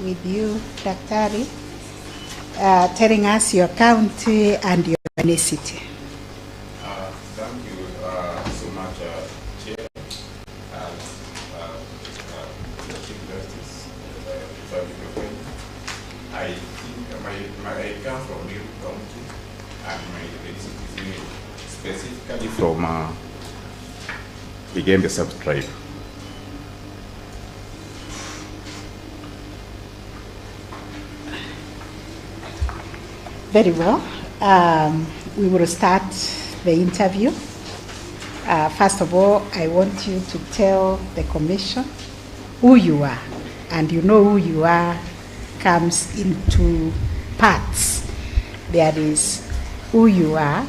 with you, Daktari, telling us your county and your ethnicity. Thank you so much, Chair, the Chief Justice, I think I come from Meru County, and my ethnicity is specifically from the sub-tribe. Very well. We will start the interview. First of all, I want you to tell the Commission who you are. And you know who you are comes into parts. There is who you are,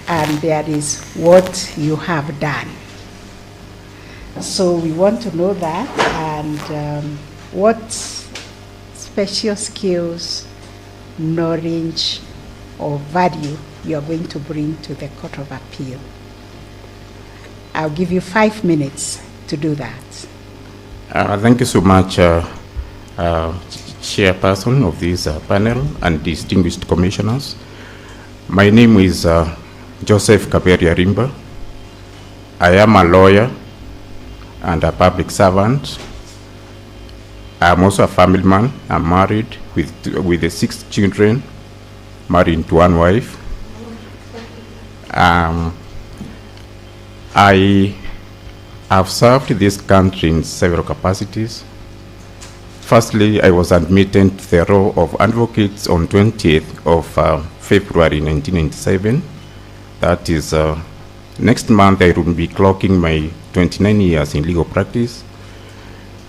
and there is what you have done. So we want to know that, and what special skills, knowledge, or value you are going to bring to the Court of Appeal. I'll give you 5 minutes to do that. Thank you so much, Chairperson of this panel and distinguished commissioners. My name is Joseph Kaberia Arimba. I am a lawyer and a public servant. I'm also a family man. I'm married with 6 children, married to 1 wife. I have served this country in several capacities. Firstly, I was admitted to the role of advocate on 20th of February 1997. That is, next month I will be clocking my 29 years in legal practice.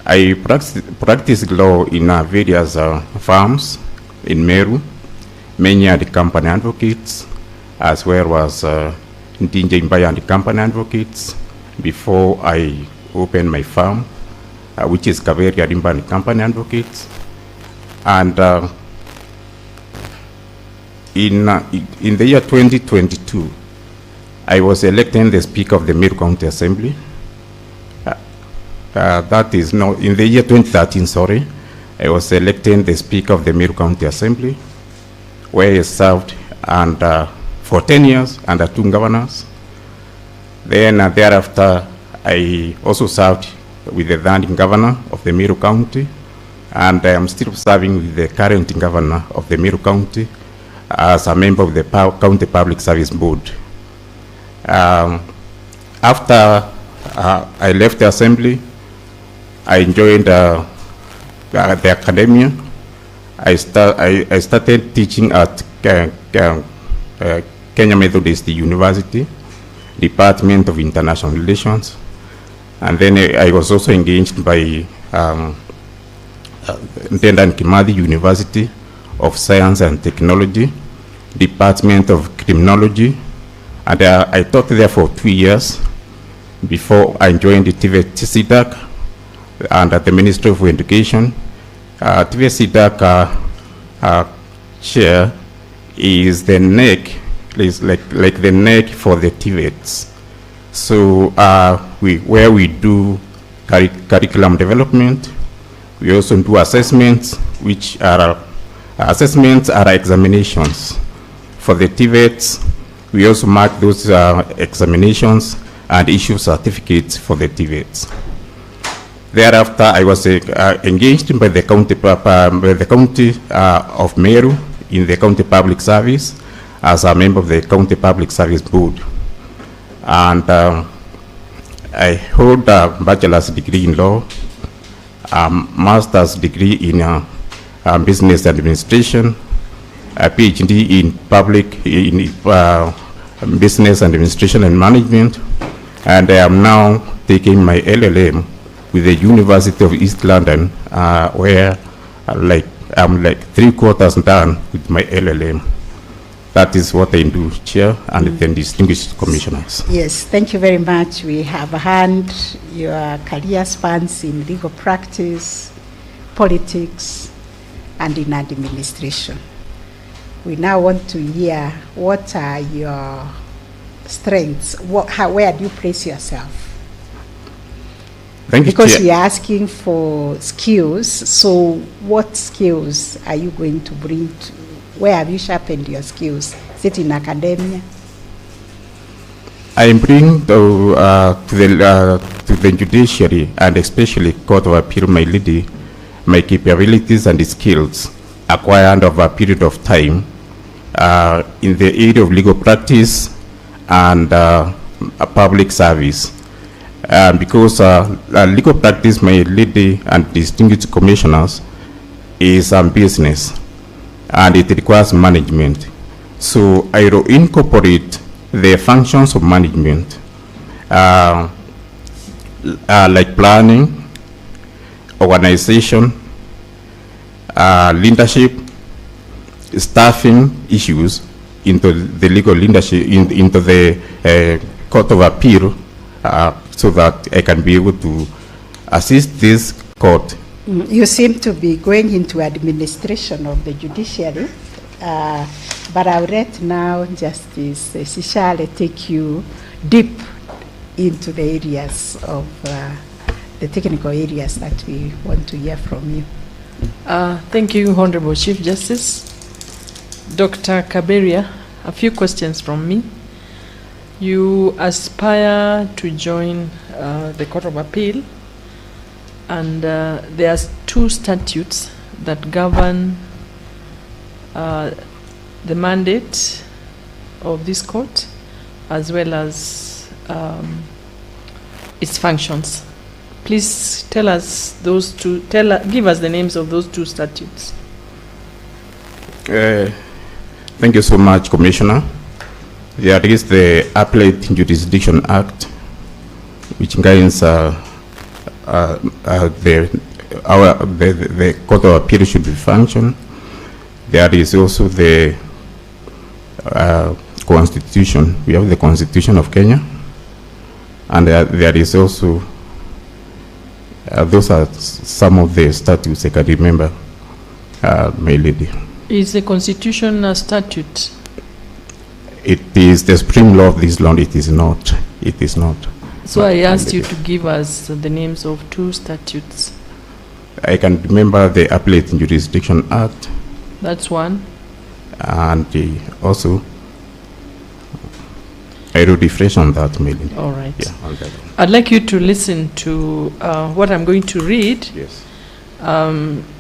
I practiced law in various firms in Meru, many are the company advocates, as well as Ndinje Mbaya and the company advocates, before I opened my firm, which is Kaberia, Arimba and company advocates. And in the year 2022, I was elected the Speaker of the Meru County Assembly. That is not in the year 2013, sorry. I was elected the Speaker of the Meru County Assembly, where I served for 10 years under 2 governors. Then thereafter, I also served with the then governor of the Meru County, and I am still serving with the current governor of the Meru County as a member of the County Public Service Board. After I left the Assembly, I joined the academia. I started teaching at Kenya Methodist University, Department of International Relations. And then I was also engaged by Dedan Kimathi University of Science and Technology, Department of Criminology. And I taught there for 2 years before I joined the TVET CDAC and at the Ministry of Education. TVET CDAC chair is the neck, is like the neck for the TVETs. So where we do curriculum development, we also do assessments, which are examinations. For the TVETs, we also mark those examinations and issue certificates for the TVETs. Thereafter, I was engaged by the county of Meru in the County Public Service as a member of the County Public Service Board. And I hold a bachelor's degree in law, a master's degree in business administration, a PhD in business administration and management, and I am now taking my LLM with the University of East London, where I'm like 3/4 done with my LLM. That is what I do, Chair, and then distinguished commissioners. Yes, thank you very much. We have had your career spans in legal practice, politics, and in administration. We now want to hear what are your strengths, where do you place yourself? Thank you, Because Chair. we are asking for skills. So what skills are you going to bring to, where have you sharpened your skills? Is it in academia? I bring to the judiciary and especially Court of Appeal, my lady, my capabilities and skills acquired over a period of time in the area of legal practice and public service. Because legal practice, my lady and distinguished commissioners, is business and it requires management. So I will incorporate the functions of management like planning, organization, leadership, staffing issues into the legal leadership, into the Court of Appeal, so that I can be able to assist this court. You seem to be going into administration of the judiciary, but I'll let now Justice Sishale take you deep into the areas of the technical areas that we want to hear from you. Thank you, Honorable Chief Justice. Dr. Kaberia, a few questions from me. You aspire to join the Court of Appeal, and there are two statutes that govern the mandate of this court as well as its functions. Please tell us those two, give us the names of those two statutes. Thank you so much, Commissioner. There is the Appellate Jurisdiction Act, which guides the Court of Appeal should be function. There is also the Constitution. We have the Constitution of Kenya, and there is also those are some of the statutes I can remember, my lady. Is the Constitution a statute? It is the supreme law of this land. It is not. It is not. So I asked you to give us the names of two statutes. I can remember the Appellate Jurisdiction Act. That's one. And also, I will refresh on that, maybe. All right. Yeah, on that. I'd like you to listen to what I'm going to read. Yes.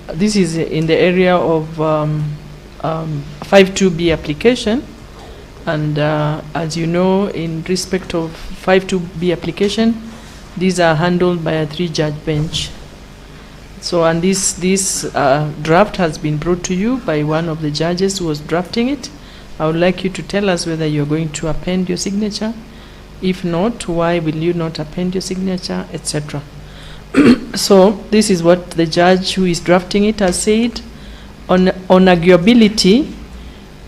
This is in the area of 52B application. And as you know, in respect of 52B application, these are handled by a 3-judge bench. So, and this draft has been brought to you by one of the judges who was drafting it. I would like you to tell us whether you're going to append your signature. If not, why will you not append your signature, etc. So, this is what the judge who is drafting it has said. On arguability,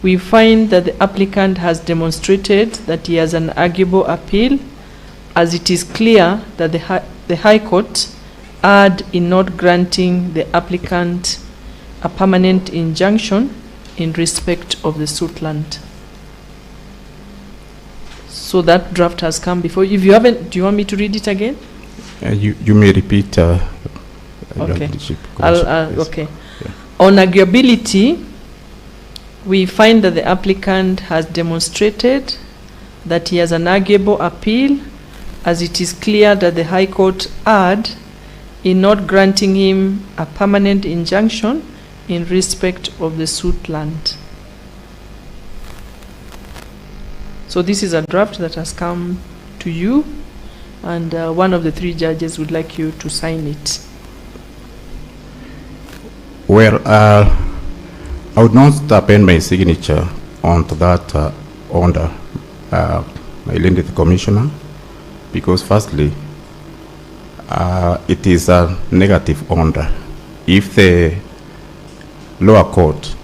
we find that the applicant has demonstrated that he has an arguable appeal, as it is clear that the High Court erred in not granting the applicant a permanent injunction in respect of the suit land. So that draft has come before. If you haven't, do you want me to read it again? You may repeat. Okay. Yes. Okay. Yeah. On arguability, we find that the applicant has demonstrated that he has an arguable appeal, as it is clear that the High Court erred in not granting him a permanent injunction in respect of the suit land. So this is a draft that has come to you, and one of the 3 judges would like you to sign it. Well, I would not append my signature onto that order, my lady the Commissioner, because firstly, it is a negative order. If the lower court,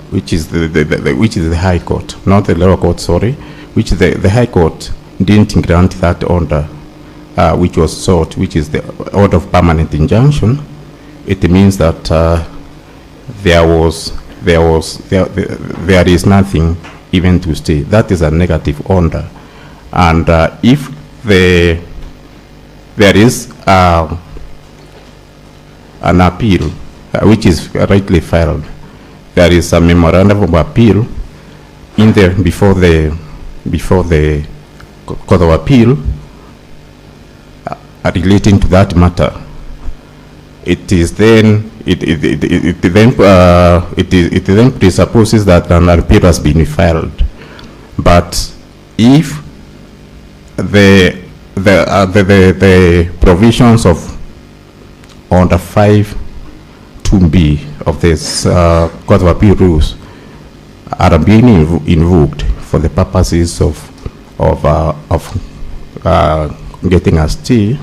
which is the High Court, not the lower court, sorry, which is the High Court didn't grant that order, which was sought, which is the order of permanent injunction, it means that there is nothing even to stay. That is a negative order, and if the there is an appeal which is rightly filed. There is a memorandum of appeal in there before the Court of Appeal relating to that matter. It is then it then presupposes that an appeal has been filed. But if the provisions of under 5(2)(b) of this Court of Appeal rules are being invoked for the purposes of getting a stay,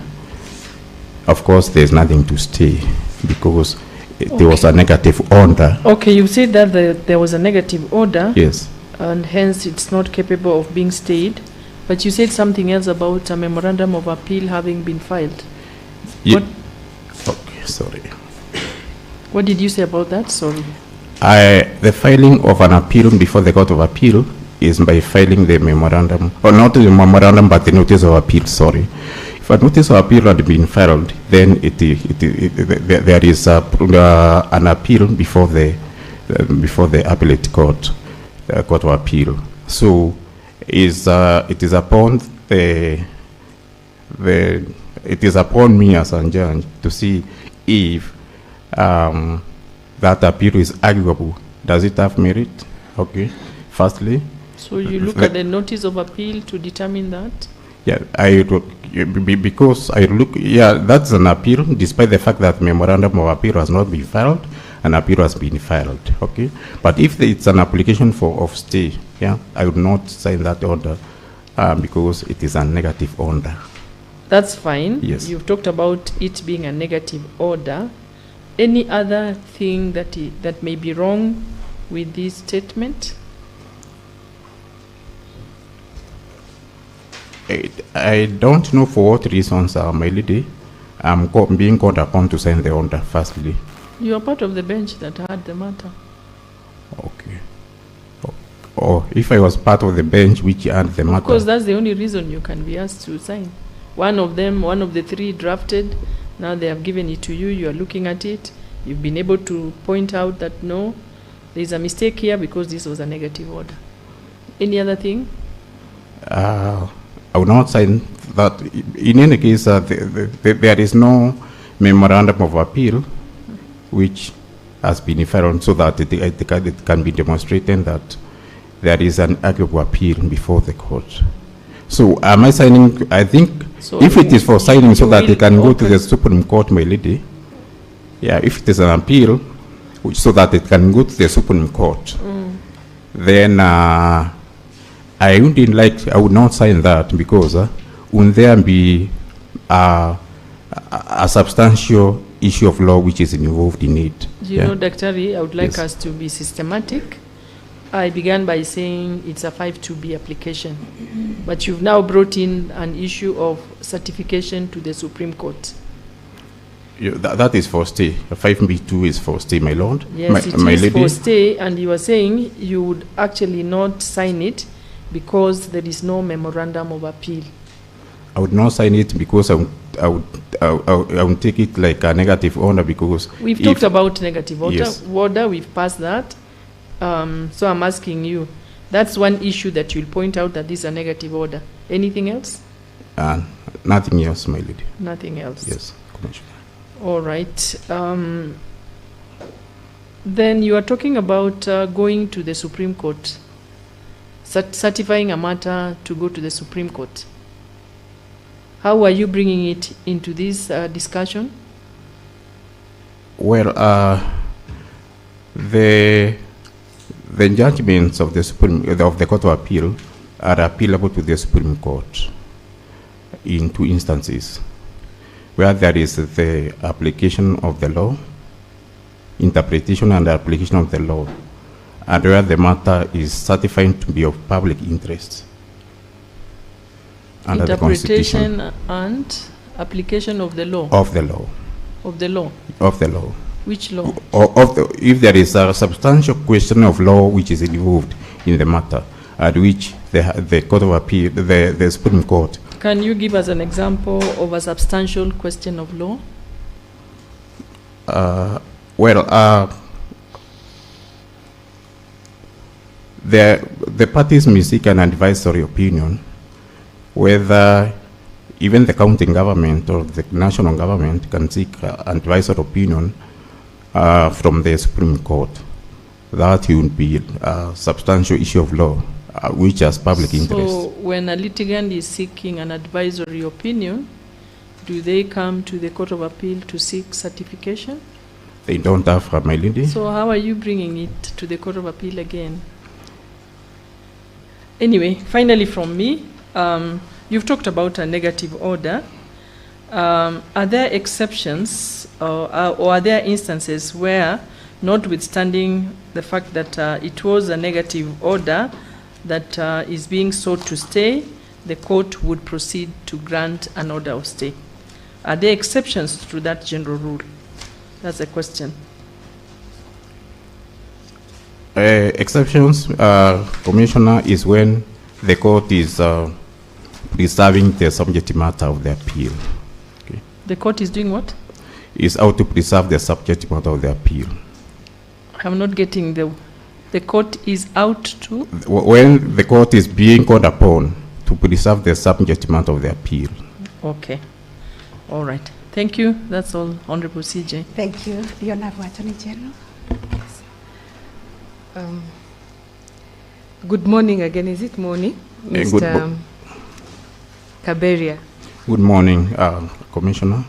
of course there's nothing to stay because there was a negative order. Okay, you said that there was a negative order. Yes. And hence it's not capable of being stayed. But you said something else about a memorandum of appeal having been filed. What? Okay, sorry. What did you say about that? Sorry. The filing of an appeal before the Court of Appeal is by filing the memorandum, or not the memorandum, but the notice of appeal, sorry. If a notice of appeal had been filed, then there is an appeal before the appellate court, Court of Appeal. So it is upon me as a judge to see if that appeal is arguable. Does it have merit? Okay. Firstly. So you look at the notice of appeal to determine that? Yeah, because I look, yeah, that's an appeal, despite the fact that memorandum of appeal has not been filed, an appeal has been filed, okay? But if it's an application of stay, yeah, I would not sign that order because it is a negative order. That's fine. Yes. You've talked about it being a negative order. Any other thing that may be wrong with this statement? I don't know for what reasons, my lady, I'm being called upon to sign the order, firstly. You are part of the bench that had the matter. Okay. Or if I was part of the bench which had the matter. Of course, that's the only reason you can be asked to sign. One of the three drafted, now they have given it to you, you are looking at it, you've been able to point out that no, there's a mistake here because this was a negative order. Any other thing? I would not sign that. In any case, there is no memorandum of appeal which has been filed so that it can be demonstrated that there is an arguable appeal before the court. So am I signing? I think so if it is for signing so that it can go to the Supreme Court, my lady, yeah, if it is an appeal so that it can go to the Supreme Court, then I would not sign that because would there be a substantial issue of law which is involved in it. You know, Dr. I would like us to be systematic. I began by saying it's a 5(2)(b) application, but you've now brought in an issue of certification to the Supreme Court. That is for stay. 5(b)(2) is for stay, my lord. Yes, it is for stay, and you are saying you would actually not sign it because there is no memorandum of appeal. I would not sign it because I would take it like a negative order because we've talked about negative order. Yes. Order, we've passed that. So I'm asking you, that's one issue that you'll point out that this is a negative order. Anything else? Nothing else, my lady. Nothing else? Yes, Commissioner. All right. Then you are talking about going to the Supreme Court, certifying a matter to go to the Supreme Court. How are you bringing it into this discussion? Well, the judgments of the Court of Appeal are appealable to the Supreme Court in two instances, where there is the application of the law, interpretation and application of the law, and where the matter is certified to be of public interest under the Constitution. Interpretation and application of the law. Of the law. Of the law. Of the law. Which law? If there is a substantial question of law which is involved in the matter, at which the Court of Appeal, the Supreme Court Can you give us an example of a substantial question of law? The parties may seek an advisory opinion whether even the county government or the national government can seek an advisory opinion from the Supreme Court. That would be a substantial issue of law which has public interest. So when a litigant is seeking an advisory opinion, do they come to the Court of Appeal to seek certification? They don't have, my lady. So how are you bringing it to the Court of Appeal again? Anyway, finally from me, you've talked about a negative order. Are there exceptions or are there instances where, notwithstanding the fact that it was a negative order that is being sought to stay, the court would proceed to grant an order of stay? Are there exceptions to that general rule? That's a question. Exceptions, Commissioner, is when the court is preserving the subject matter of the appeal. Okay. The court is doing what? Is out to preserve the subject matter of the appeal. I'm not getting the court is out to? When the court is being called upon to preserve the subject matter of the appeal. Okay. All right. Thank you. That's all, Honorable CJ. Thank you. The Honorable Attorney General. Good morning again. Is it morning? Mr. Kaberia. Good morning, Commissioner.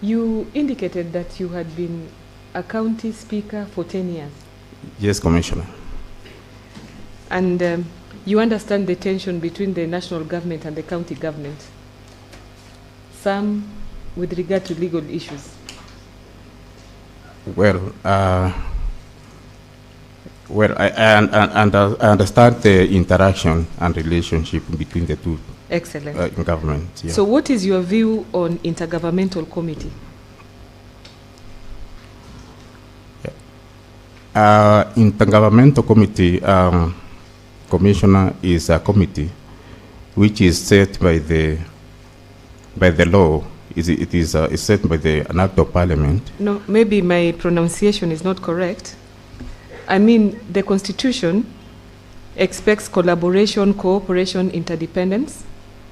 You indicated that you had been a county speaker for 10 years. Yes, Commissioner. And you understand the tension between the national government and the county government, some with regard to legal issues. Well, I understand the interaction and relationship between the two. Excellent. Government. Yeah. So what is your view on intergovernmental committee? Intergovernmental committee, Commissioner, is a committee which is set by the law. It is set by an act of parliament. No, maybe my pronunciation is not correct. I mean, the Constitution expects collaboration, cooperation, interdependence,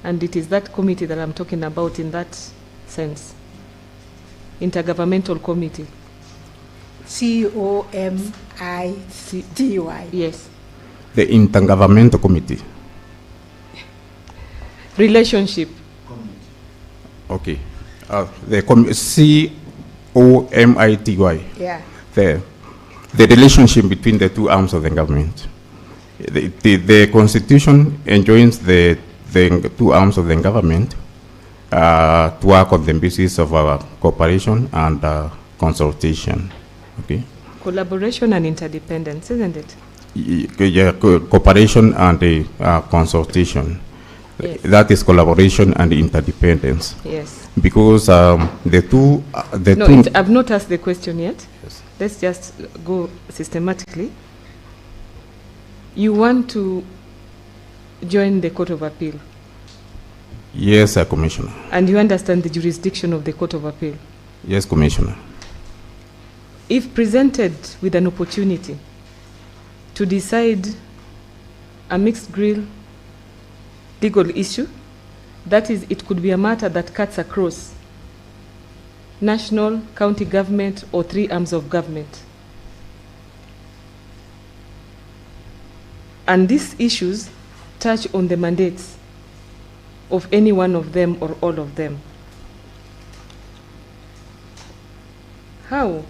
and it is that committee that I'm talking about in that sense. Intergovernmental committee. COMITY. Yes. The Intergovernmental Committee. Relationship. Okay. The COMITY. Yeah. The relationship between the two arms of the government. The Constitution enjoins the two arms of the government to work on the basis of our cooperation and consultation. Okay. Collaboration and interdependence, isn't it? Yeah, cooperation and consultation. Yes. That is collaboration and interdependence. Yes. Because the two. I've not asked the question yet. Yes. Let's just go systematically. You want to join the Court of Appeal? Yes, Commissioner. And you understand the jurisdiction of the Court of Appeal? Yes, Commissioner. If presented with an opportunity to decide a mixed grill legal issue, that is, it could be a matter that cuts across national, county government, or three arms of government. And these issues touch on the mandates of any one of them or all of them. How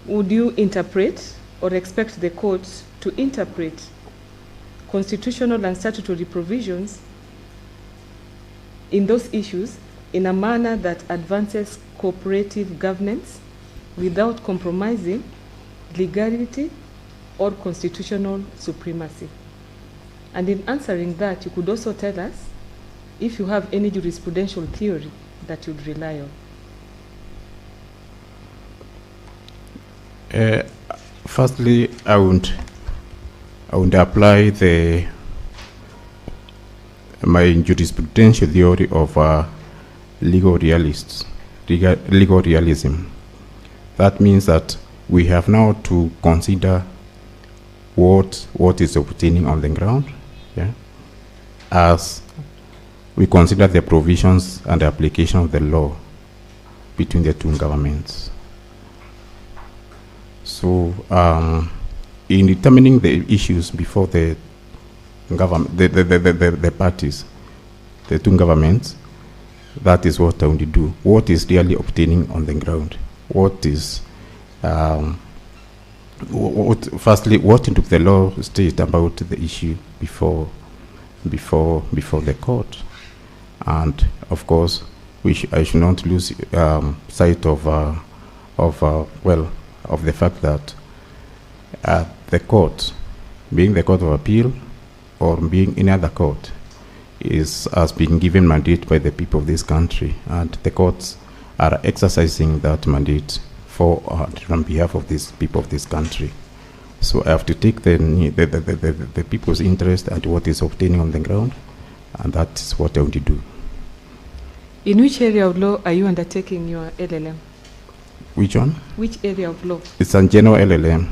would you interpret or expect the courts to interpret constitutional and statutory provisions in those issues in a manner that advances cooperative governance without compromising legality or constitutional supremacy? And in answering that, you could also tell us if you have any jurisprudential theory that you'd rely on. Firstly, I would apply my jurisprudential theory of legal realism. That means that we have now to consider what is obtaining on the ground, yeah, as we consider the provisions and the application of the law between the two governments. So, in determining the issues before the government, the parties, the two governments, that is what I want to do. What is really obtaining on the ground? What is, firstly, what did the law state about the issue before the court? And of course, I should not lose sight of the fact that the court, being the court of appeal or being any other court, has been given mandate by the people of this country, and the courts are exercising that mandate for on behalf of these people of this country. So I have to take the people's interest and what is obtaining on the ground, and that is what I want to do. In which area of law are you undertaking your LLM? Which one? Which area of law? It's a general LLM.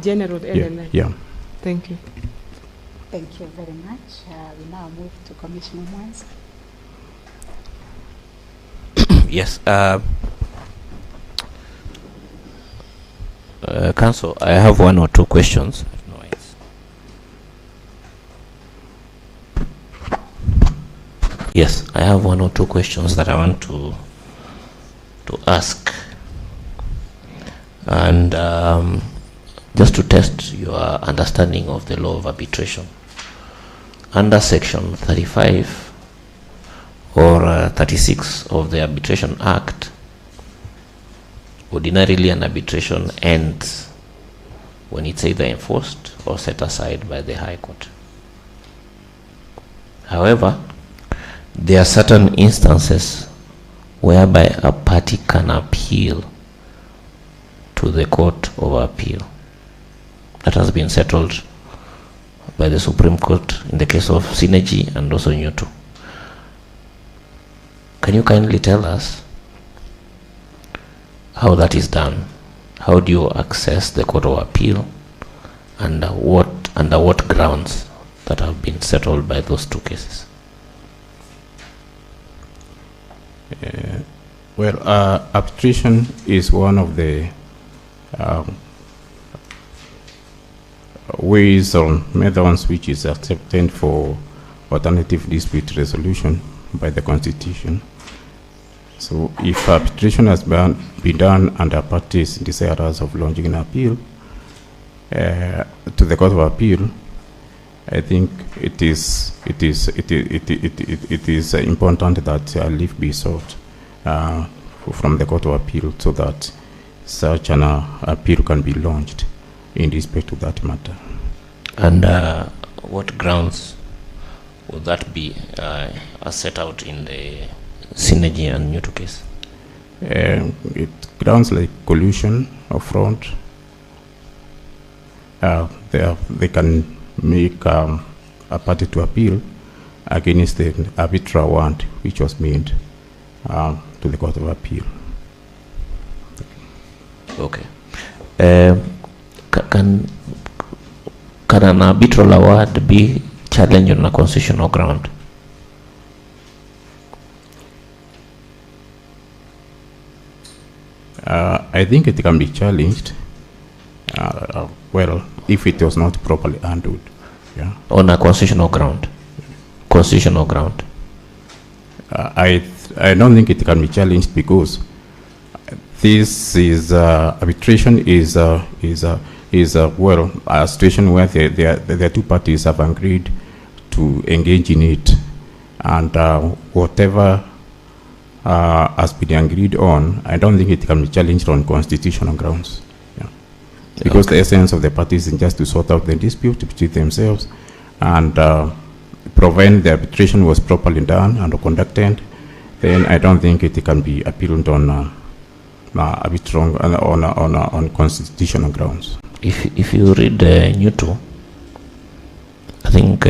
General LLM. Yeah. Thank you. Thank you very much. We now move to Commissioner Mwanza. Yes. Council, I have one or two questions. Yes, I have one or two questions that I want to ask, and just to test your understanding of the law of arbitration. Under Section 35 or 36 of the Arbitration Act, ordinarily an arbitration ends when it's either enforced or set aside by the High Court. However, there are certain instances whereby a party can appeal to the Court of Appeal. That has been settled by the Supreme Court in the case of Synergy and also Newto. Can you kindly tell us how that is done? How do you access the Court of Appeal, and under what grounds that have been settled by those two cases? Arbitration is one of the ways or methods which is accepted for alternative dispute resolution by the Constitution. So if arbitration has been done and a party is desirous of launching an appeal to the Court of Appeal, I think it is important that a leave be sought from the Court of Appeal so that such an appeal can be launched in respect to that matter. And what grounds would that be as set out in the Synergy and Newto case? It grounds like collusion or fraud. They can make a party to appeal against the arbitral warrant which was made to the Court of Appeal. Okay. Can an arbitral award be challenged on a constitutional ground? I think it can be challenged, if it was not properly handled. Yeah. On a constitutional ground? Constitutional ground? I don't think it can be challenged because this is arbitration is a situation where the two parties have agreed to engage in it, and whatever has been agreed on, I don't think it can be challenged on constitutional grounds. Yeah. Because the essence of the parties is just to sort out the dispute between themselves, and provided the arbitration was properly done and conducted, then I don't think it can be appealed on on constitutional grounds. If you read Newto, I think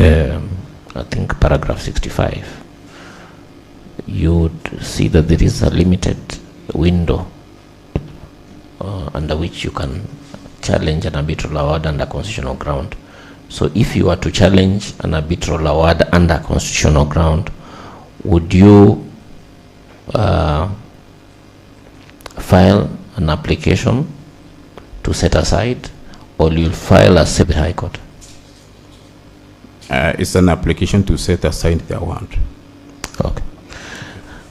I think paragraph 65, you would see that there is a limited window under which you can challenge an arbitral award under constitutional ground. So if you were to challenge an arbitral award under constitutional ground, would you file an application to set aside, or you'll file a separate High Court? It's an application to set aside the award. Okay.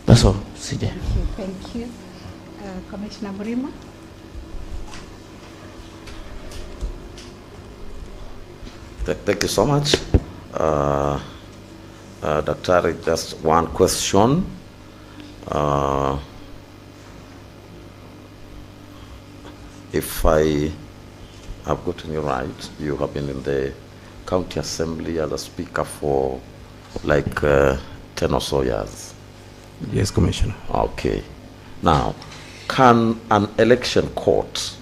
That's all, CJ. Okay, thank you. Commissioner Murima? Thank you so much. Dr. Just one question. If I have gotten you right, you have been in the county assembly as a speaker for like 10 or so years. Yes, Commissioner. Okay. Now, can an election court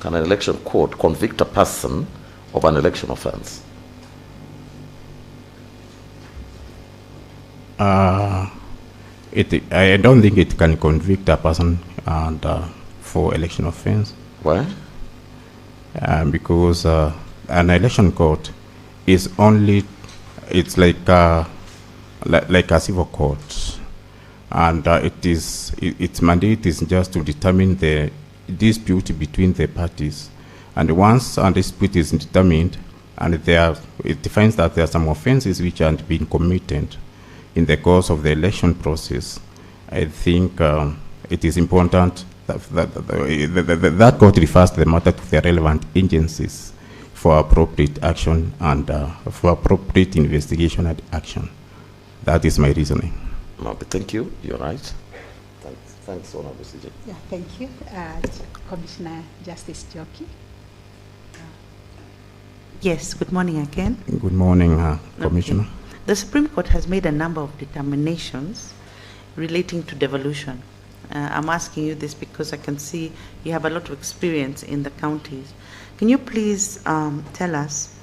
convict a person of an election offense? I don't think it can convict a person for election offense. Why? Because an election court is only, it's like a civil court, and its mandate is just to determine the dispute between the parties. And once a dispute is determined, and it defines that there are some offenses which have been committed in the course of the election process, I think it is important that court refers the matter to the relevant agencies for appropriate action and for appropriate investigation and action. That is my reasoning. Okay, thank you. You're right. Thanks, Honorable CJ. Yeah, thank you. Commissioner Justice Joki? Yes, good morning again. Good morning, Commissioner. Okay. The Supreme Court has made a number of determinations relating to devolution. I'm asking you this because I can see you have a lot of experience in the counties. Can you please tell us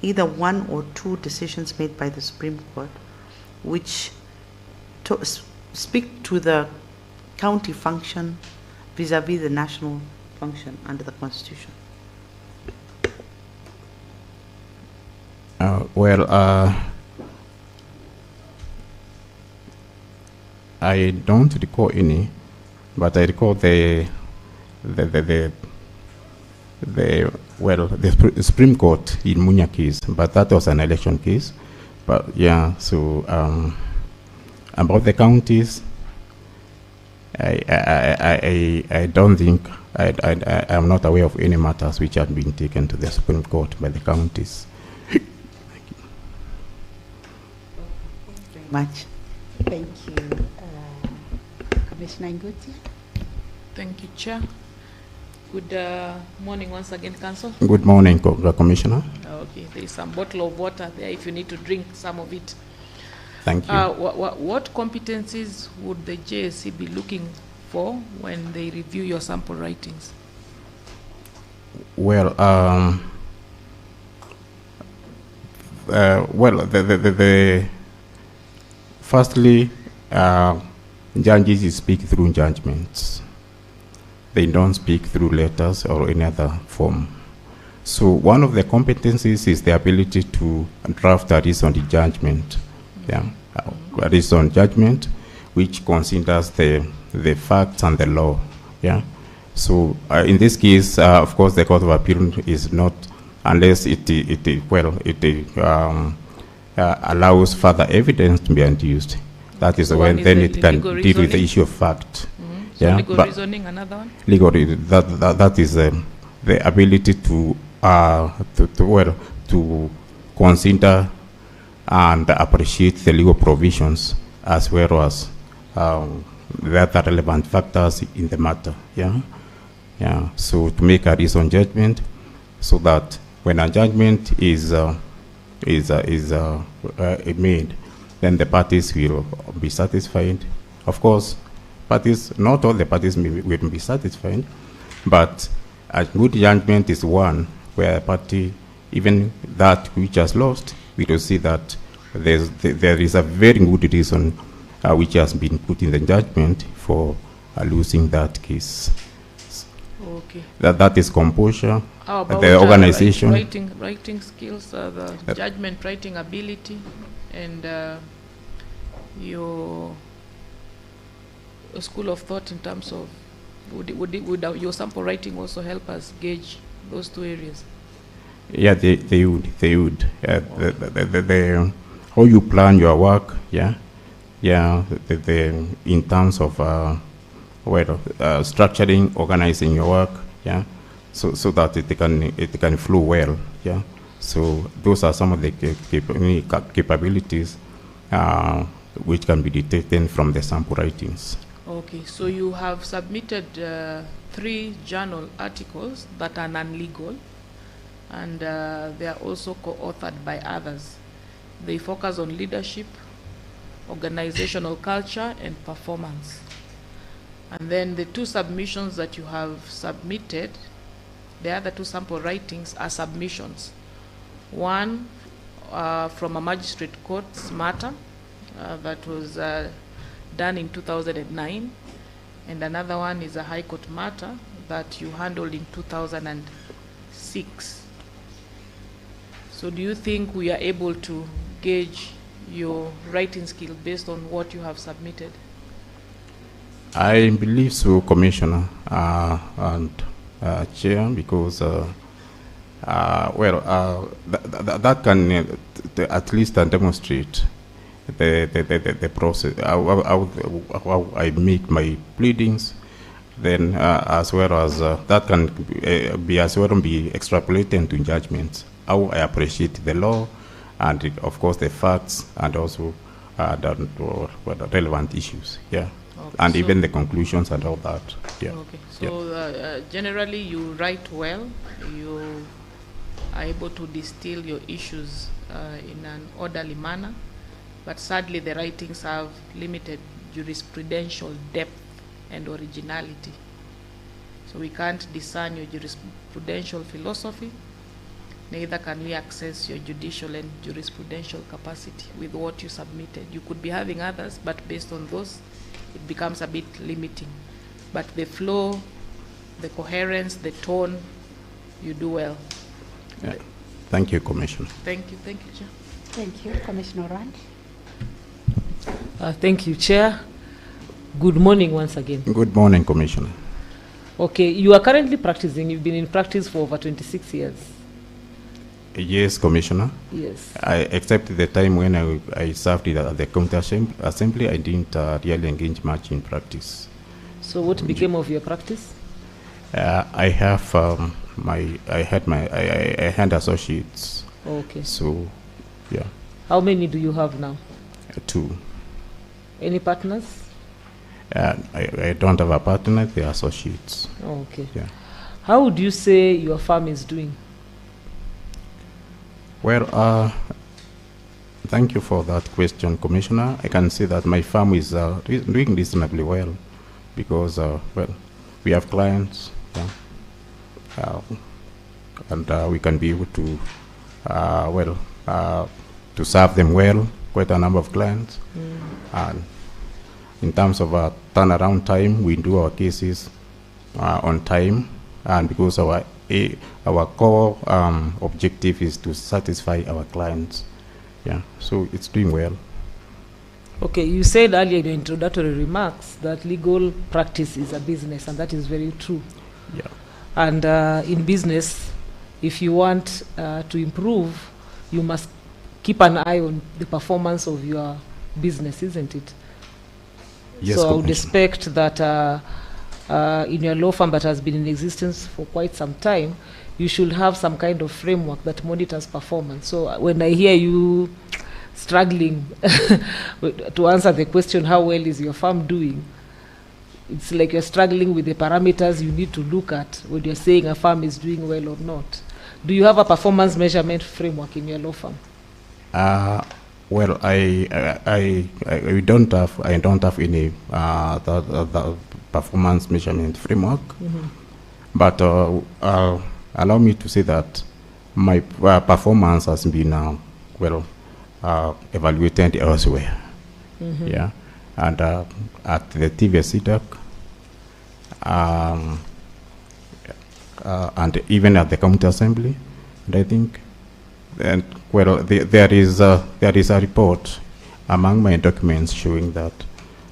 either one or two decisions made by the Supreme Court which speak to the county function vis-a-vis the national function under the Constitution? I don't recall any, but I recall the Supreme Court in Munya case, but that was an election case. But yeah, so about the counties, I don't think, I'm not aware of any matters which have been taken to the Supreme Court by the counties. Thank you very much. Thank you. Commissioner Ngutia? Thank you, Chair. Good morning once again, Council. Good morning, Commissioner. Okay, there is some bottle of water there if you need to drink some of it. Thank you. What competencies would the JSC be looking for when they review your sample writings? Well, firstly, judges speak through judgments. They don't speak through letters or any other form. So one of the competencies is the ability to draft a reasoned judgment. Yeah, a reasoned judgment which considers the facts and the law. Yeah. So in this case, of course, the Court of Appeal is not, unless it allows further evidence to be adduced. That is when then it can deal with the issue of fact. So yeah, legal reasoning, another one? Legal, that is the ability to consider and appreciate the legal provisions as well as the other relevant factors in the matter. Yeah, yeah. So to make a reasoned judgment, so that when a judgment is made, then the parties will be satisfied. Of course, not all the parties will be satisfied, but a good judgment is one where a party, even that which has lost, we will see that there is a very good reason which has been put in the judgment for losing that case. Okay. That is composure, How about the organization. writing skills, the judgment writing ability, and your school of thought in terms of would your sample writing also help us gauge those two areas? Yeah, they would. How you plan your work, in terms of structuring, organizing your work, so that it can flow well, So those are some of the capabilities which can be detected from the sample writings. Okay, so you have submitted 3 journal articles that are non-legal, and they are also co-authored by others. They focus on leadership, organizational culture, and performance. And then the 2 submissions that you have submitted, the other 2 sample writings are submissions. One from a magistrate court's matter that was done in 2009, and another one is a high court matter that you handled in 2006. So do you think we are able to gauge your writing skill based on what you have submitted? I believe so, Commissioner and Chair, because that can at least demonstrate the process, how I make my pleadings, then as well as that can be extrapolated into judgments, how I appreciate the law, and of course the facts, and also the relevant issues, Okay, and so even the conclusions and all that, Okay, so generally you write well, you are able to distill your issues in an orderly manner, but sadly the writings have limited jurisprudential depth and originality. So we can't discern your jurisprudential philosophy, neither can we access your judicial and jurisprudential capacity with what you submitted. You could be having others, but based on those, it becomes a bit limiting. But the flow, the coherence, the tone, you do well. Thank you, Commissioner. Thank you, Chair. Thank you, Commissioner Rand. Thank you, Chair. Good morning once again. Good morning, Commissioner. Okay, you are currently practicing. You've been in practice for over 26 years. Yes, Commissioner. Yes. Except the time when I served at the county assembly, I didn't really engage much in practice. So what became of your practice? I had associates. Okay. So, yeah. How many do you have now? 2. Any partners? I don't have a partner, they're associates. Okay. Yeah. How would you say your farm is doing? Well, thank you for that question, Commissioner. I can say that my farm is doing reasonably well, because we have clients, and we can be able to to serve them well, quite a number of clients. And in terms of turnaround time, we do our cases on time, and because our core objective is to satisfy our clients. So it's doing well. Okay, you said earlier in your introductory remarks that legal practice is a business, and that is very true. Yeah. And in business, if you want to improve, you must keep an eye on the performance of your business, isn't it? Yes, so I would expect that in your law firm that has been in existence for quite some time, you should have some kind of framework that monitors performance. So when I hear you struggling to answer the question, how well is your firm doing, it's like you're struggling with the parameters you need to look at when you're saying a firm is doing well or not. Do you have a performance measurement framework in your law firm? Well, I don't have any the performance measurement framework, but allow me to say that my performance has been evaluated elsewhere. Yeah, and at the TVSCDAC, and even at the county assembly, and I think, and well, there is a report among my documents showing that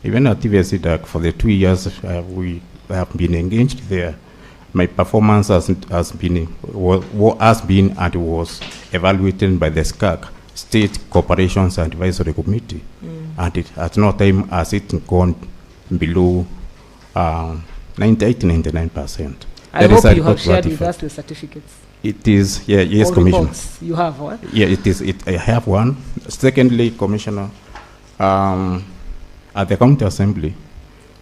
even at TVSCDAC for the 2 years we have been engaged there, my performance has been and was evaluated by the SCAC, State Corporations Advisory Committee, and at no time has it gone below 98-99%. I hope you have shared with us the certificates. It is, yeah, yes, Or Commissioner. reports. You have one? Yeah, it is. I have one. Secondly, Commissioner, at the county assembly,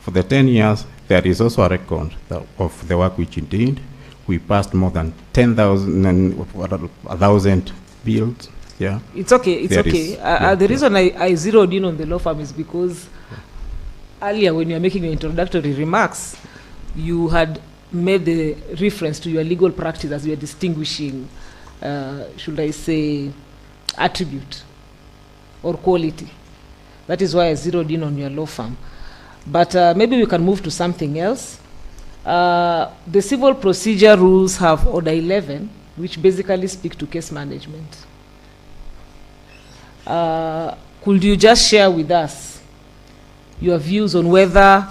for the 10 years, there is also a record of the work which we did. We passed more than 1,000 bills. Yeah. It's okay. It's There okay. is, yeah, The reason I zeroed in on the law firm is because earlier, when you were making your introductory remarks, you had made the reference to your legal practice as you were distinguishing, should I say, attribute or quality. That is why I zeroed in on your law firm. But maybe we can move to something else. The civil procedure rules have Order 11, which basically speak to case management. Could you just share with us your views on whether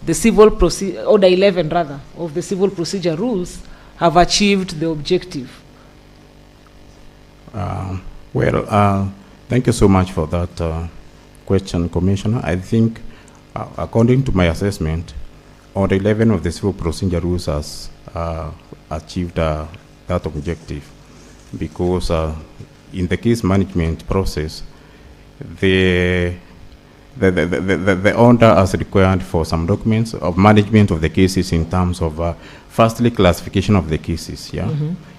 the civil Order 11 rather, of the civil procedure rules have achieved the objective? Thank you so much for that question, Commissioner. I think, according to my assessment, Order 11 of the civil procedure rules has achieved that objective, because in the case management process, the order has required for some documents of management of the cases in terms of firstly classification of the cases. Yeah,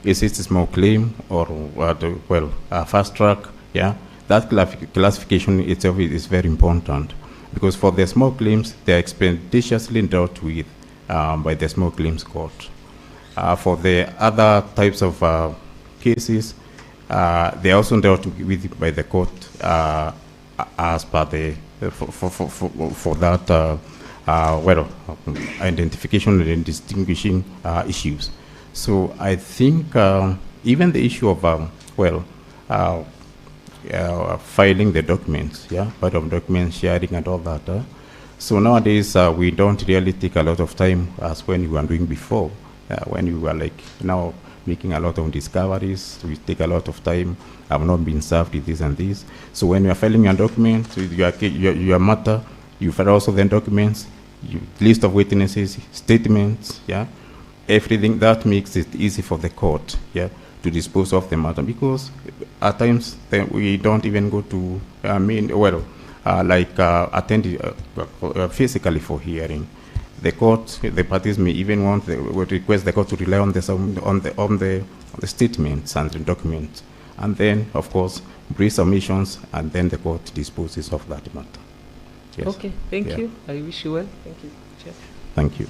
is it a small claim or fast track? Yeah, that classification itself is very important, because for the small claims they are expeditiously dealt with by the small claims court. For the other types of cases, they are also dealt with by the court as per the for that identification and distinguishing issues. So I think even the issue of filing the documents, yeah, part of document sharing and all that. So nowadays we don't really take a lot of time as when we were doing before, when we were like now making a lot of discoveries. We take a lot of time. I've not been served with this and this. So when you are filing your documents, with your matter, you file also the documents, list of witnesses, statements, yeah, everything. That makes it easy for the court, yeah, to dispose of the matter, because at times we don't even go to attend physically for hearing. The court, the parties may even would request the court to rely on the statements and the documents, and then of course brief submissions, and then the court disposes of that matter. Yes. Okay, thank you. I wish you well. Thank you, Chair. Thank you.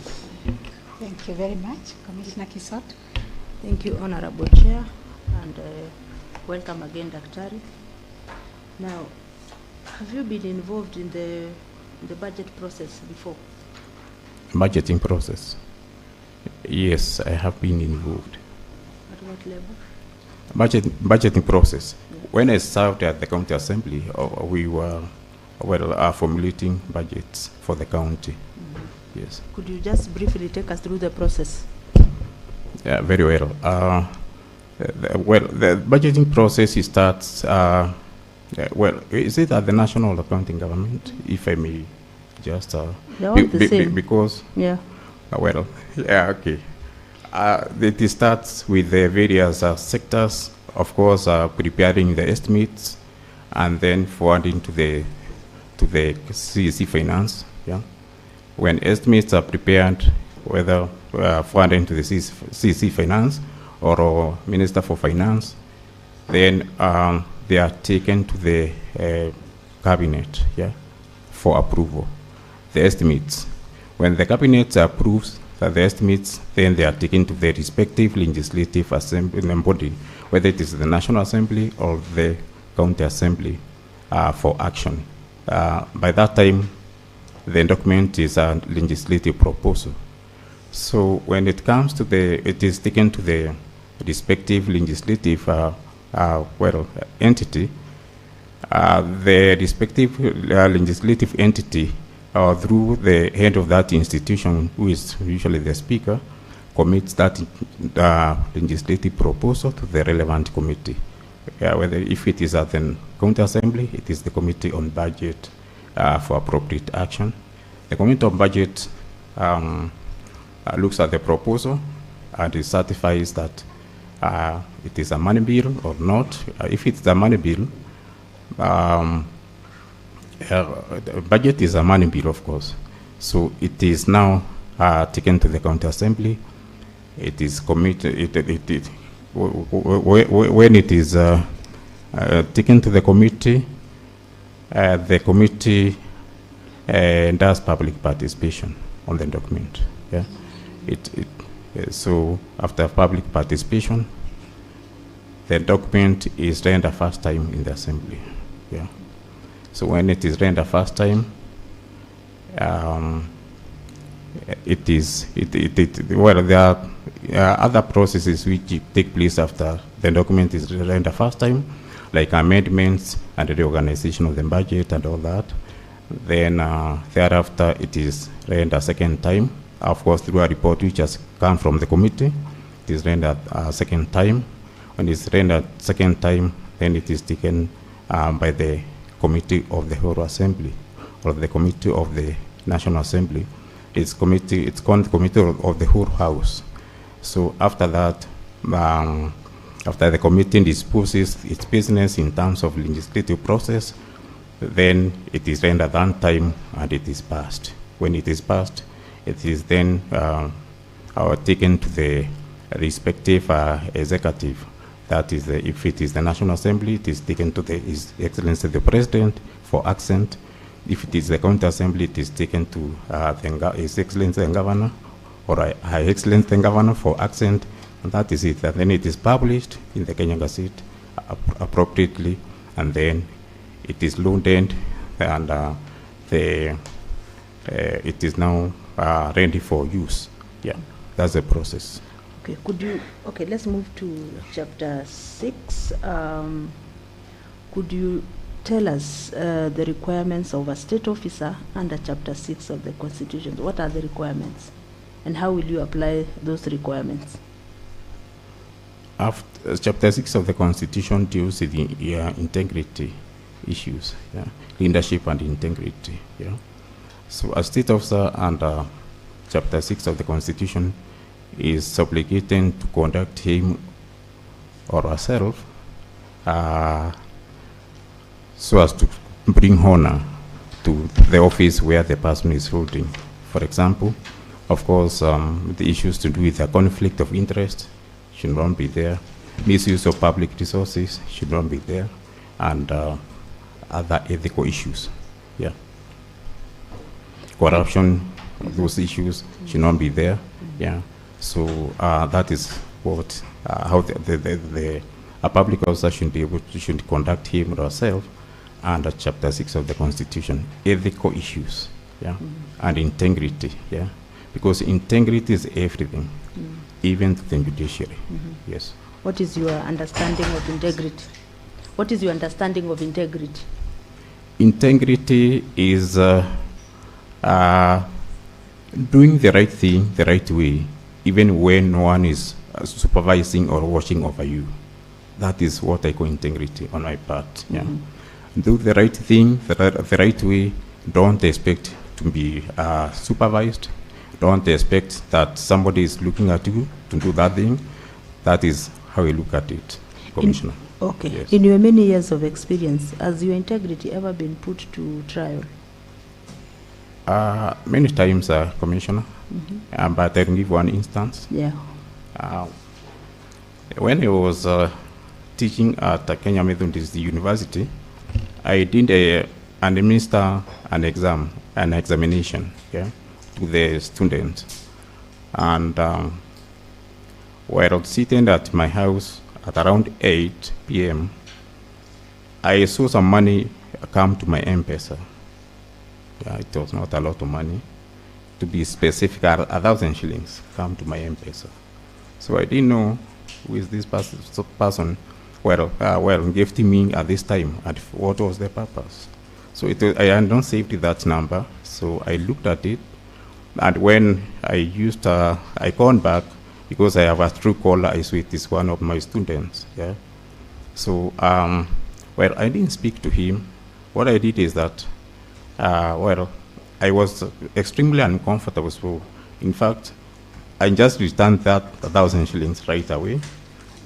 Thank you very much. Commissioner Kisot. Thank you, Honorable Chair, and welcome again, Daktari. Now, have you been involved in the budget process before? Budgeting process? Yes, I have been involved. At what level? Budgeting process. Yeah. When I served at the county assembly, we were formulating budgets for the county. Yes. Could you just briefly take us through the process? Yeah, very well. The budgeting process starts. Is it at the national accounting government, if I may just? They're all the same. Because. Yeah. Okay. It starts with the various sectors, of course, preparing the estimates, and then forwarding to the CEC Finance. Yeah. When estimates are prepared, whether forwarding to the CEC Finance or Minister for Finance, then they are taken to the cabinet, yeah, for approval. The estimates. When the cabinet approves the estimates, then they are taken to the respective legislative assembly body, whether it is the National Assembly or the County Assembly. for action. By that time, the document is a legislative proposal. So when it comes to it is taken to the respective legislative entity. The respective legislative entity, through the head of that institution, who is usually the speaker, commits that legislative proposal to the relevant committee. Whether if it is at the county assembly, it is the committee on budget for appropriate action. The committee on budget looks at the proposal and it certifies that it is a money bill or not. If it's a money bill, the budget is a money bill, of course. So it is now taken to the county assembly. It is committed. When it is taken to the committee does public participation on the document. Yeah. So after public participation, the document is rendered first time in the assembly. Yeah. So when it is rendered first time, well, there are other processes which take place after the document is rendered first time, like amendments and reorganization of the budget and all that. Then thereafter it is rendered second time, of course through a report which has come from the committee. It is rendered second time. When it's rendered second time, then it is taken by the committee of the whole assembly, or the committee of the National Assembly. It's called the committee of the whole house. So after that, after the committee disposes its business in terms of legislative process, then it is rendered on time and it is passed. When it is passed, it is then taken to the respective executive. That is, if it is the National Assembly, it is taken to His Excellency the President for accent. If it is the County Assembly, it is taken to His Excellency the Governor, or Her Excellency the Governor for accent, and that is it. And then it is published in the Kenya Gazette appropriately, and then it is loaded, and it is now ready for use. Yeah, that's the process. Okay, let's move to chapter 6. Could you tell us the requirements of a state officer under chapter 6 of the Constitution? What are the requirements, and how will you apply those requirements? Chapter 6 of the Constitution deals with the integrity issues, leadership and integrity. So a state officer under chapter 6 of the Constitution is obligated to conduct him or herself so as to bring honor to the office where the person is holding. For example, of course, the issues to do with a conflict of interest should not be there. Misuse of public resources should not be there, and other ethical issues. Yeah. Corruption, those issues should not be there. Yeah. So that is what how a public officer should conduct him or herself under chapter 6 of the Constitution. Ethical issues, and integrity, because integrity is everything, even to the judiciary. Yes. What is your understanding of integrity? What is your understanding of integrity? Integrity is doing the right thing the right way, even when no one is supervising or watching over you. That is what I call integrity on my part. Yeah. Do the right thing the right way. Don't expect to be supervised. Don't expect that somebody is looking at you to do that thing. That is how we look at it, Commissioner. Okay. Yes. In your many years of experience, has your integrity ever been put to trial? Many times, Commissioner, but I can give one instance. Yeah. When I was teaching at Kenya Methodist University, I did administer an examination, to the students. And while sitting at my house at around 8 p.m., I saw some money come to my M-Pesa. Yeah, it was not a lot of money. To be specific, 1,000 shillings come to my M-Pesa. So I didn't know who is this person gifting me at this time and what was the purpose. So I had not saved that number, so I looked at it, and when I called back, because I have a true caller, I saw it is one of my students. Yeah. So I didn't speak to him. What I did is that I was extremely uncomfortable. So in fact, I just returned that 1,000 shillings right away.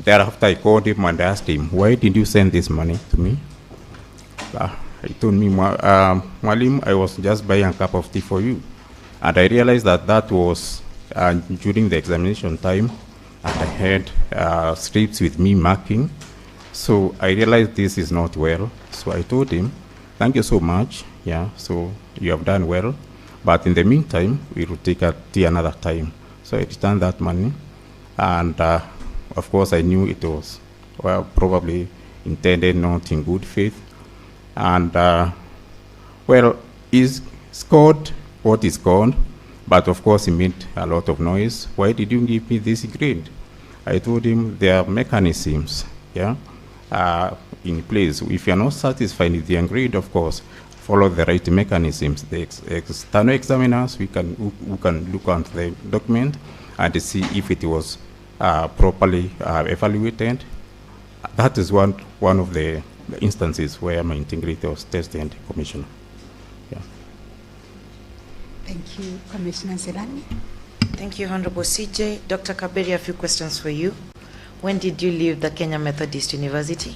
Thereafter, I called him and asked him, "Why did you send this money to me?" He told me, "Malim, I was just buying a cup of tea for you." And I realized that was during the examination time, and I had scripts with me marking. So I realized this is not well. So I told him, "Thank you so much. Yeah, so you have done well. But in the meantime, we will take a tea another time." So I returned that money. And of course, I knew it was probably intended not in good faith. And he's scored what is called, but of course he made a lot of noise. "Why did you give me this grade?" I told him there are mechanisms, yeah, in place. If you're not satisfied with the grade, of course, follow the right mechanisms. The external examiners, who can look at the document and see if it was properly evaluated. That is one of the instances where my integrity was tested, Commissioner. Yeah. Thank you, Commissioner Zelani. Thank you, Honorable CJ. Dr. Kaberia, a few questions for you. When did you leave the Kenya Methodist University?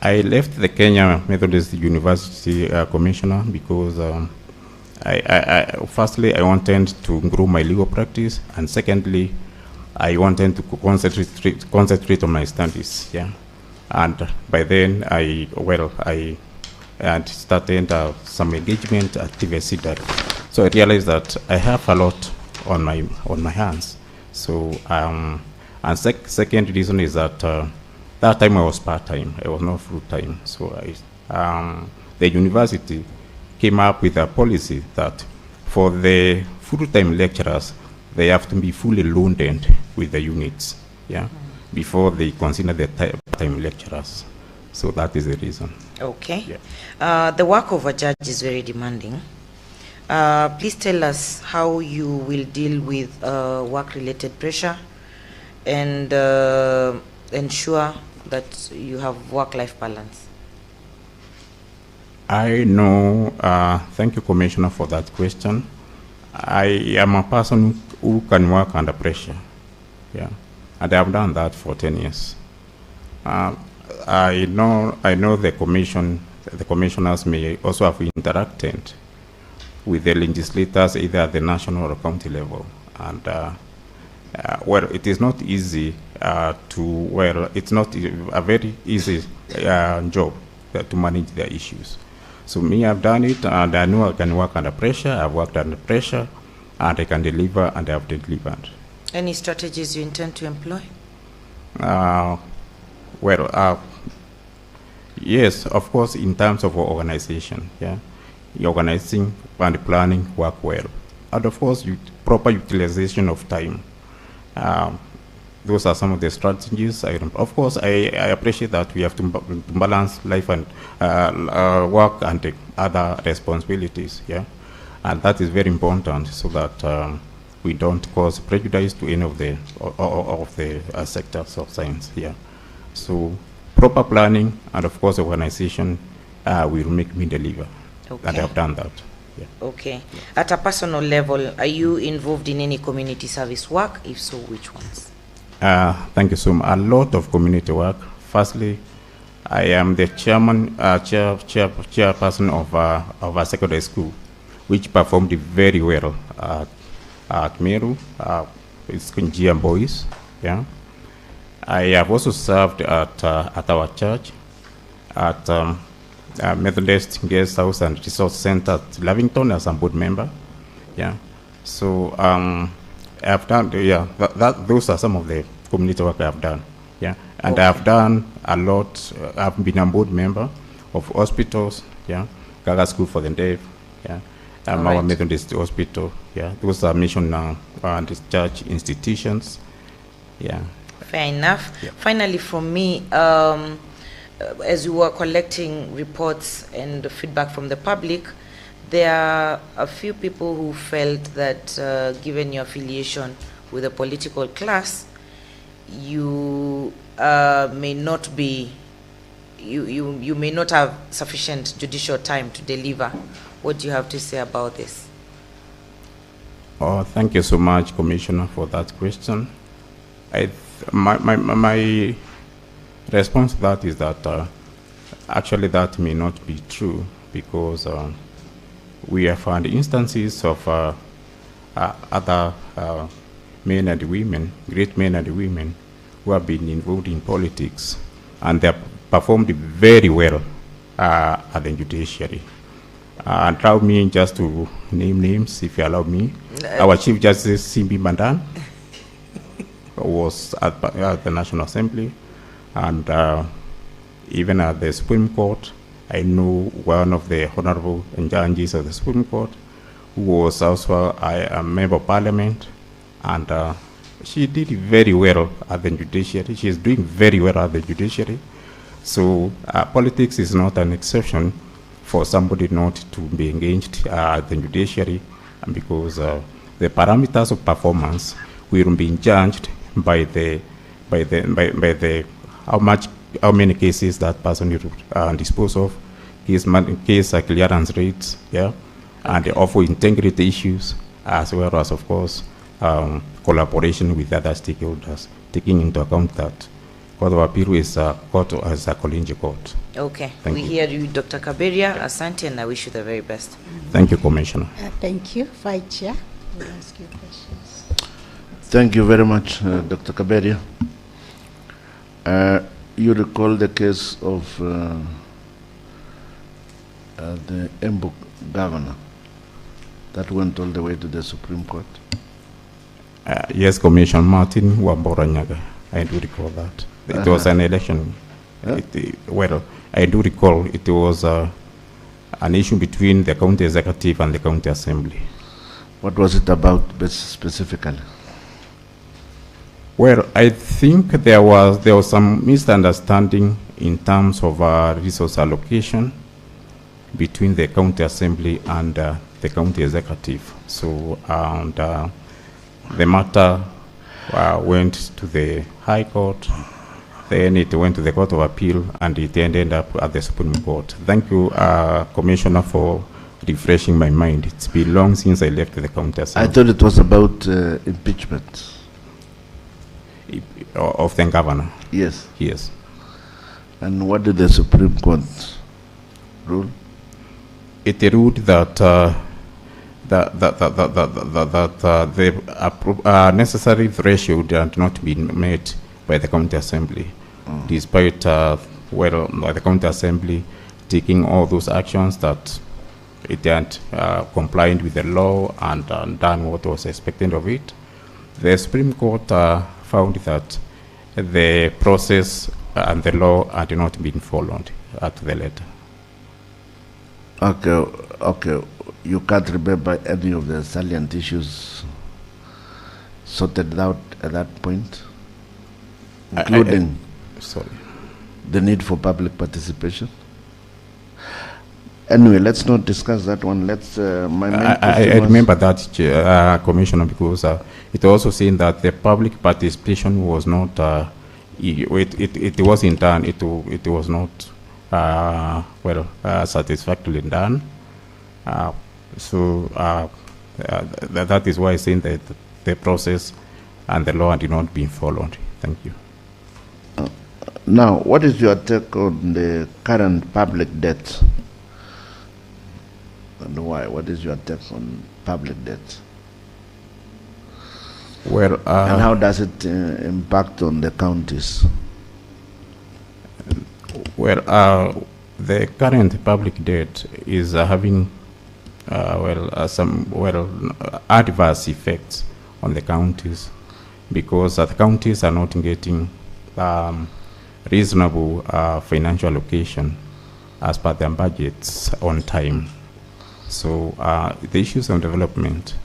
I left the Kenya Methodist University, Commissioner, because firstly, I wanted to grow my legal practice, and secondly, I wanted to concentrate on my studies. Yeah, and by then I had started some engagement at TVC. So I realized that I have a lot on my hands. So and second reason is that that time I was part-time. I was not full-time. So the university came up with a policy that for the full-time lecturers, they have to be fully loaded with the units, yeah, before they consider the part-time lecturers. So that is the reason. Okay. Yeah. The work of a judge is very demanding. Please tell us how you will deal with work-related pressure and ensure that you have work-life balance. I know, thank you, Commissioner, for that question. I am a person who can work under pressure, yeah, and I have done that for 10 years. I know the commissioners may also have interacted with the legislators either at the national or county level, and it is not easy it's not a very easy job to manage their issues. So me, I've done it, and I know I can work under pressure. I've worked under pressure, and I can deliver, and I have delivered. Any strategies you intend to employ? Yes, of course, in terms of organization, yeah. Organizing and planning work well. And of course, proper utilization of time. Those are some of the strategies. Of course, I appreciate that we have to balance life and work and other responsibilities, yeah. And that is very important so that we don't cause prejudice to any of the sectors of science, yeah. So proper planning and of course organization will make me deliver. Okay. And I have done that. Yeah. Okay. At a personal level, are you involved in any community service work? If so, which ones? Thank you so much. A lot of community work. Firstly, I am the chairperson of a secondary school, which performed very well at Meru. It's Kunjia Boys. Yeah. I have also served at our church, at Methodist Guest House and Resource Center at Lavington as a board member. Yeah. So I've done, those are some of the community work I've done. Yeah. And I've done a lot. I've been a board member of hospitals, yeah, Gaga School for the Deaf, yeah, our Methodist Hospital, yeah. Those are mission discharge institutions, yeah. Fair enough. Yeah. Finally, from me, as we were collecting reports and feedback from the public, there are a few people who felt that given your affiliation with a political class, you may not be, you may not have sufficient judicial time to deliver. What do you have to say about this? Oh, thank you so much, Commissioner, for that question. My response to that is that actually that may not be true, because we have found instances of other men and women, great men and women, who have been involved in politics, and they have performed very well at the judiciary. Allow me just to name names, if you allow me. Our Chief Justice Simbi Mandan was at the National Assembly, and even at the Supreme Court. I know one of the honorable judges of the Supreme Court, who was also a member of Parliament, and she did very well at the judiciary. She is doing very well at the judiciary. So politics is not an exception for somebody not to be engaged at the judiciary, because the parameters of performance will be judged by the how many cases that person will dispose of, case clearance rates, yeah, and also integrity issues, as well as, of course, collaboration with other stakeholders, taking into account that Court of Appeal is a court as a collegiate court. Okay, Thank we you. hear you, Dr. Kaberia. Asante, and I wish you the very best. Thank you, Commissioner. Thank you. Vice Chair, we'll ask you questions. Thank you very much, Dr. Kaberia. You recall the case of the Embu governor that went all the way to the Supreme Court? Yes, Commissioner Martin Waboranyaga. I do recall that. It was an election. Well, I do recall it was an issue between the county executive and the county assembly. What was it about specifically? Well, I think there was some misunderstanding in terms of resource allocation between the county assembly and the county executive. So, and the matter went to the High Court, then it went to the Court of Appeal, and it ended up at the Supreme Court. Thank you, Commissioner, for refreshing my mind. It's been long since I left the county assembly. I thought it was about impeachment. Of the governor? Yes. Yes. And what did the Supreme Court rule? It ruled that the necessary threshold had not been met by the county assembly, despite the county assembly taking all those actions that it had complied with the law and done what was expected of it. The Supreme Court found that the process and the law had not been followed at the letter. Okay. You can't remember any of the salient issues sorted out at that point, including the need for public participation? Anyway, let's not discuss that one. Let's. I remember that, Commissioner, because it also saying that the public participation was not. It wasn't done. It was not satisfactorily done. That is why I'm saying that the process and the law did not been followed. Thank you. Now, what is your take on the current public debt? And why? What is your take on public debt? Well, and how does it impact on the counties? Well, the current public debt is having some adverse effects on the counties, because the counties are not getting reasonable financial allocation as per their budgets on time. So the issues of development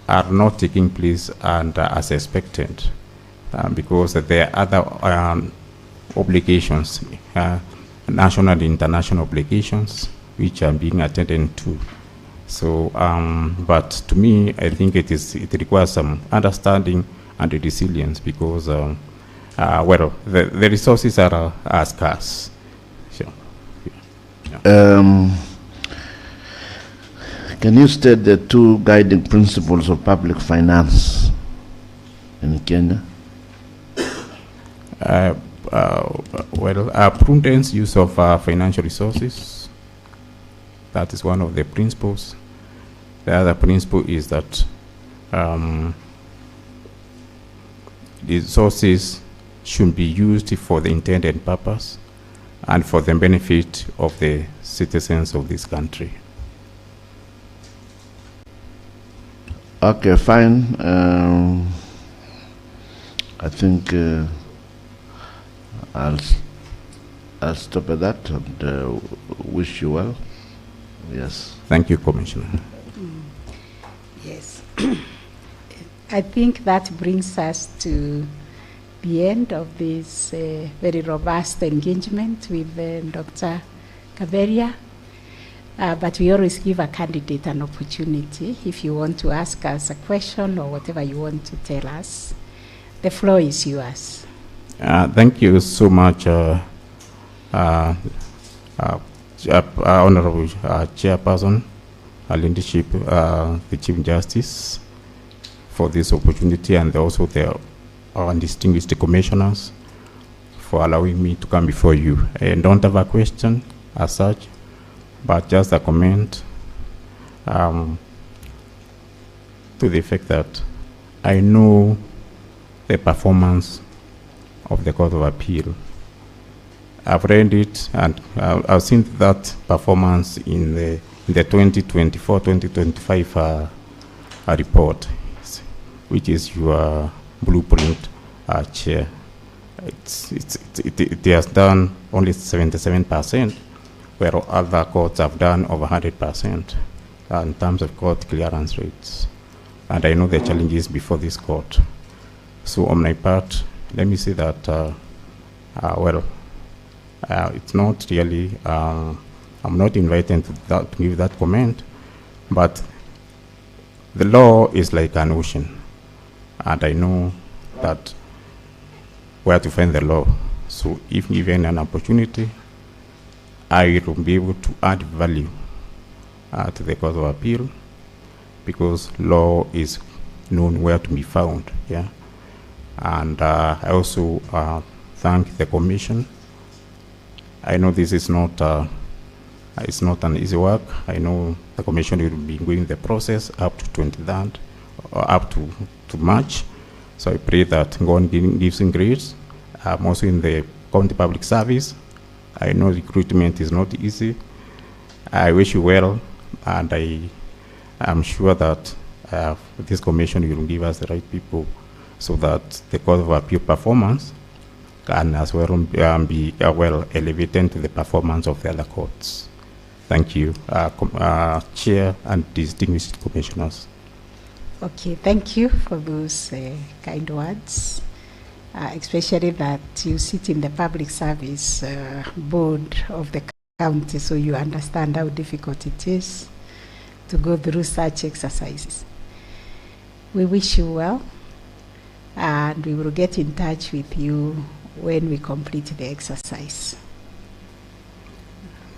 are not taking place and as expected because there are other obligations, national and international obligations, which are being attended to. So, but to me, I think it requires some understanding and resilience because, well, the resources are scarce. So, yeah. Can you state the two guiding principles of public finance in Kenya? Well, prudent use of financial resources, that is one of the principles. The other principle is that the resources should be used for the intended purpose and for the benefit of the citizens of this country. Okay, fine. I think I'll stop at that and wish you well. Yes. Thank you, Commissioner. Yes. I think that brings us to the end of this very robust engagement with Dr. Kaberia. But we always give a candidate an opportunity. If you want to ask us a question or whatever you want to tell us, the floor is yours. Thank you so much, Honorable Chairperson, Leadership, the Chief Justice, for this opportunity, and also our distinguished commissioners for allowing me to come before you. I don't have a question as such, but just a comment to the effect that I know the performance of the Court of Appeal. I've read it and I've seen that performance in the 2024-2025 report, which is your blueprint, Chair. It has done only 77%, where other courts have done over 100% in terms of court clearance rates. And I know the challenges before this court. So on my part, let me say that, it's not really, I'm not invited to give that comment, but the law is like an ocean, and I know that where to find the law. So if given an opportunity, I will be able to add value to the Court of Appeal, because law is known where to be found. Yeah, and I also thank the Commission. I know this is not it's not an easy work. I know the Commission will be going the process up to 23rd or up to March. So I pray that God gives in grace. I'm also in the county public service. I know recruitment is not easy. I wish you well, and I am sure that this commission will give us the right people so that the Court of Appeal performance can as well be well elevated to the performance of the other courts. Thank you, Chair and distinguished commissioners. Okay, thank you for those kind words. Especially that you sit in the public service board of the county, so you understand how difficult it is to go through such exercises. We wish you well, and we will get in touch with you when we complete the exercise.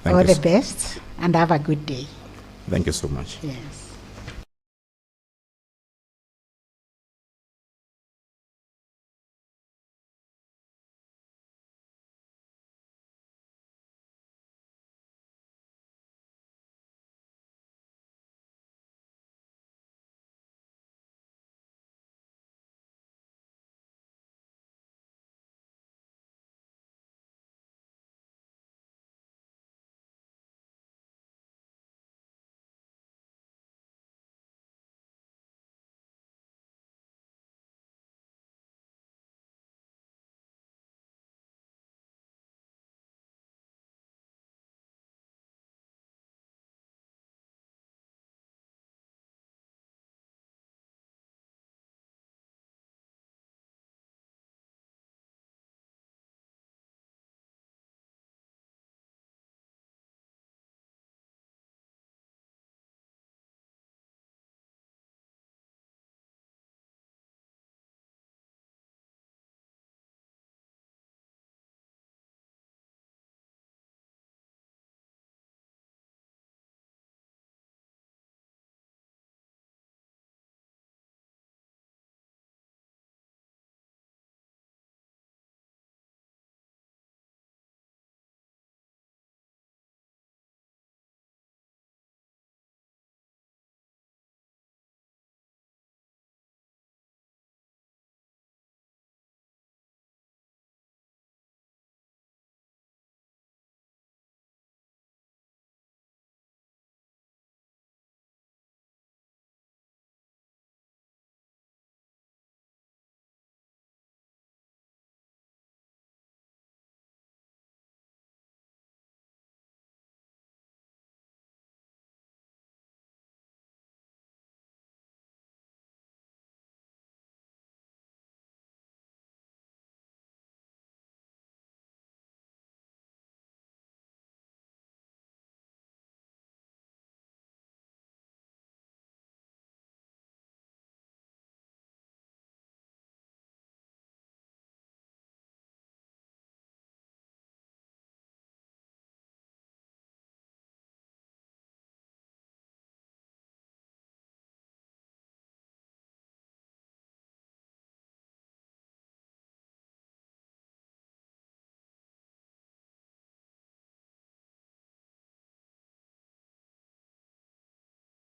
All the best, and have a good day. Thank you so much. Yes.